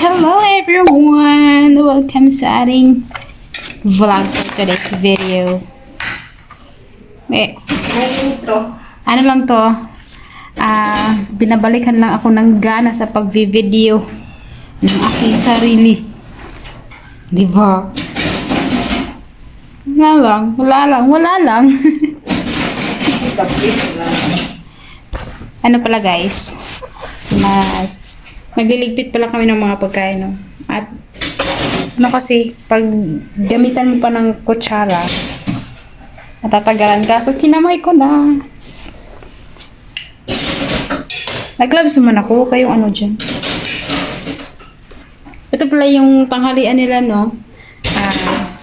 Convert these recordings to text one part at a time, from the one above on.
Hello everyone! Welcome sa ating vlog for today's video. Ano lang to? Binabalikan lang ako ng gana sa pag-video ng aking sarili. Diba? Wala lang. Ano pala guys? Nagliligpit pala kami ng mga pagkain, no? At ano kasi, pag gamitan mo pa ng kutsara, natatagalan ka. So, kinamay ko na. Nag-gloves naman ako. Kayong ano dyan. Ito pala yung tanghalian nila, no?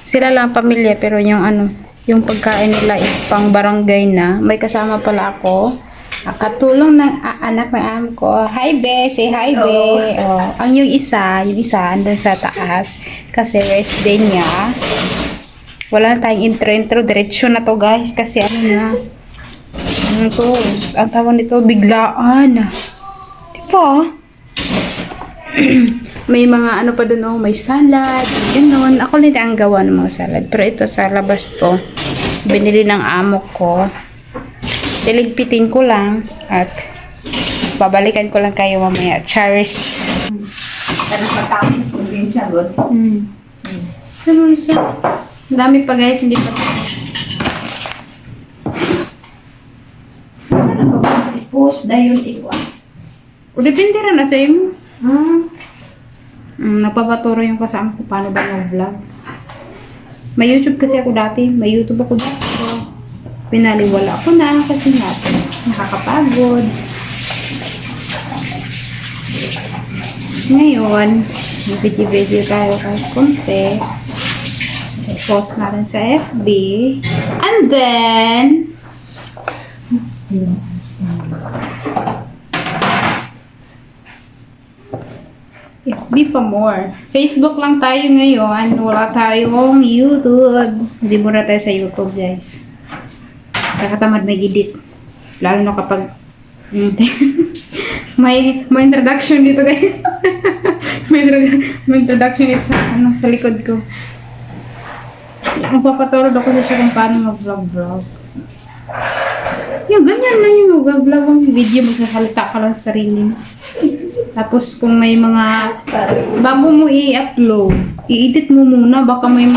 Sila lang pamilya, pero yung ano, yung pagkain nila is pang barangay na. May kasama pala ako. Katulong ng anak ng am ko. Hi, Be! Say hi, Be! Oh, ang yung isa andun sa taas. Kasi rest day niya. Wala na tayong intro. Diretso na to, guys. Kasi ano na. Ano to? Ang tawag nito, biglaan. Diba? May mga ano pa dun, oh. May salad. Ganun. Ako nito ang gawa ng mga salad. Pero ito sa labas to. Binili ng amo ko. Iligpitin ko lang at babalikan ko lang kayo mamaya. Cheers! Karena matapos sa probinsya, God. Ano siya? Dami pa guys, hindi pa. Sana ba ba i-post dahil iwan? O, depende rin na sa iyo. Nagpapaturo yung kasama ko paano ba mag-vlog. May YouTube kasi ako dati. May YouTube ako dati. So, pinaliwala ko na kasi nakakapagod. Ngayon, video tayo kahit konti. Post natin sa FB. And then, FB pa more. Facebook lang tayo ngayon. Wala tayong YouTube. Hindi muna tayo sa YouTube, guys. Kakatamad may edit. Lalo na kapag may introduction dito, guys. may introduction dito sa likod ko. Magpapatulog ako siya kung paano mag-vlog. Yung ganyan lang yung mag-vlog ang video. Magsasalita ka lang sa sarili. Tapos kung may mga bago mo i-upload, i-edit mo muna, baka may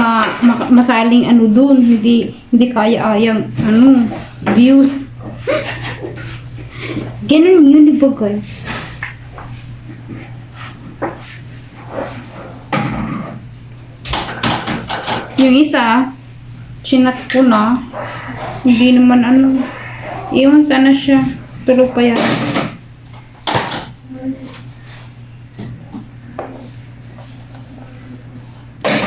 masaling ano dun, hindi kaya-ayang view. Ganun yun, diba guys? Yung isa, chinat ko na, hindi naman iwan sana siya, tulog pa yan.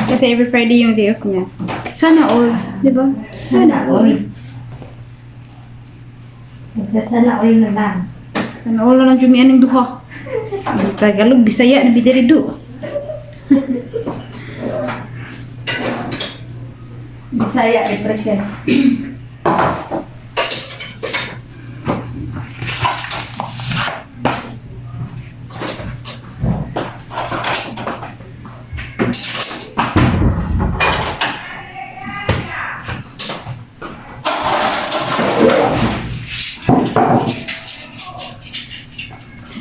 Kasi every Friday yung day off niya. Sana all, di ba? Sana all. Nagsasana all na lang. Sana all na lang jumian ng duha. Tagalog, Bisaya, nabidirido. Bisaya represent.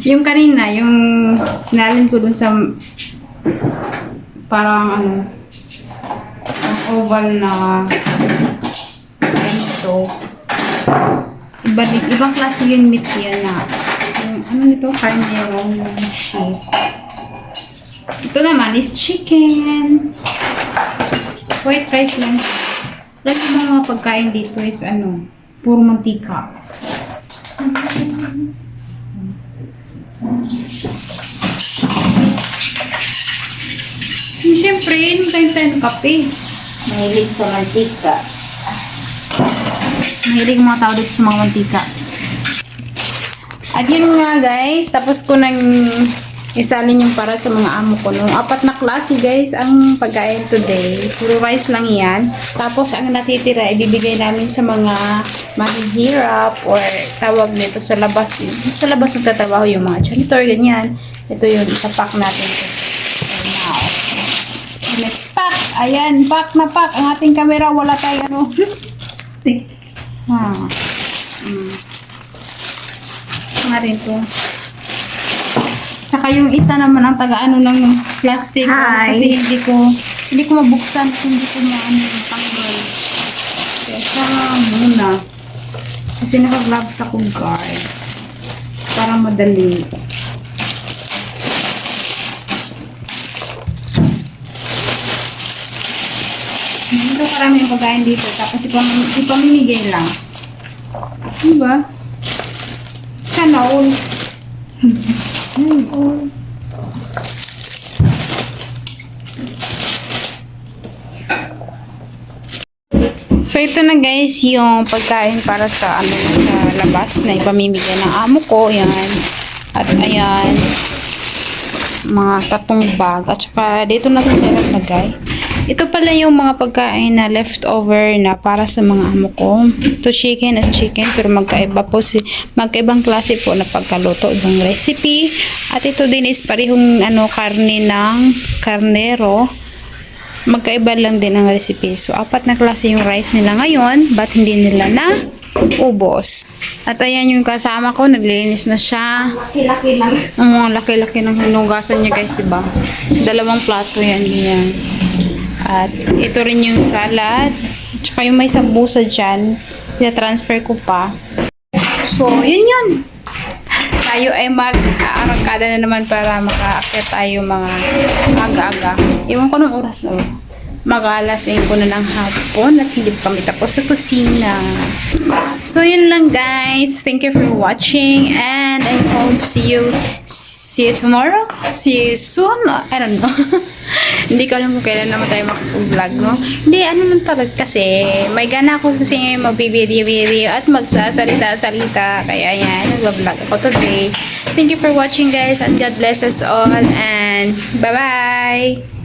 Yung kanina, yung sinalin ko dun sa parang ang oval na ganito. Ibang klase yung meat yan na yung nito? Carnero yung sheep. Ito naman is chicken. White rice lang. Lahat ng mga pagkain dito is puro mantika. Siyempre, inom tayo ng kape. Mahilig sa mantika. Mahilig mga tao dito sa mga mantika. At yun nga guys, tapos ko nang isalin yung para sa mga amo ko. No? 4 na klase guys ang pagkain today. Puro rice lang yan. Tapos ang natitira, ibibigay namin sa mga mahihirap or tawag nito sa labas. Sa labas nagtatrabaho yung mga janitor, ganyan. Ito yun, ipapak natin ito. Wow. Let's pack. Ayan, pack na pack. Ang ating camera, wala tayo ano. Stick. Ah. Nga rin to. Saka yung isa naman ang taga-ano ng plastic. Hi. Kasi hindi ko mabuksan. Hindi ko maano yung tanggal. Kaya muna. Kasi naka-gloves ako guys. Para madali. Dito karami yung pagkain dito. Tapos ipamimigay lang. Diba? Sana all. So ito na guys yung pagkain para sa ano sa labas na ipamimigay ng amo ko. Yan. At ayan mga 3 bag. At saka dito na siya naglagay. Ito pala yung mga pagkain na leftover na para sa mga amo ko. Ito chicken at chicken pero magkaibang klase po na pagkaluto, ibang recipe. At ito din is parehong karne ng karnero. Magkaiba lang din ang recipe. So 4 na klase yung rice nila ngayon, but hindi nila na ubos. At ayan yung kasama ko, naglilinis na siya. Laki-laki lang. Ang mga laki-laki ng hinugasan niya guys, diba? 2 plato yan, ganyan. At ito rin yung salad. Tsaka yung may sambusa dyan. Pina-transfer ko pa. So, yun. Tayo ay mag-aarangkada na naman para makaakyat tayo mga aga-aga. Iwan ko ng oras na. Mag-alasing ko na ng hapon at hindi pa kami tapos sa kusina. So, yun lang guys. Thank you for watching and I hope see you tomorrow. See you soon. I don't know. Hindi ko alam kung kailan naman tayo makapag-vlog, no? Hindi, lang talaga kasi may gana ako kasi ngayon mag-video at magsasalita-salita. Kaya yan, nag-vlog ako today. Thank you for watching guys and God bless us all and bye-bye!